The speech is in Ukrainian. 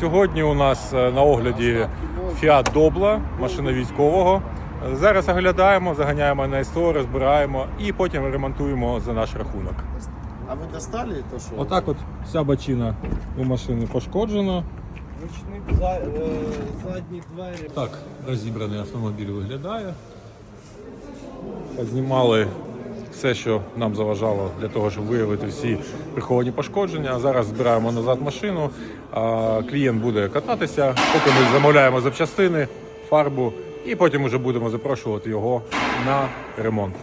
Сьогодні у нас на огляді Fiat Doblo, машина військового. Зараз оглядаємо, заганяємо на СТО, розбираємо і потім ремонтуємо за наш рахунок. А ви достали то, що? Отак от вся бочина у машини пошкоджена. Ручник, задні двері. Так розібраний автомобіль виглядає. Знімали все, що нам заважало для того, щоб виявити всі приховані пошкодження. А зараз збираємо назад машину, клієнт буде кататися, поки ми замовляємо запчастини, фарбу і потім вже будемо запрошувати його на ремонт.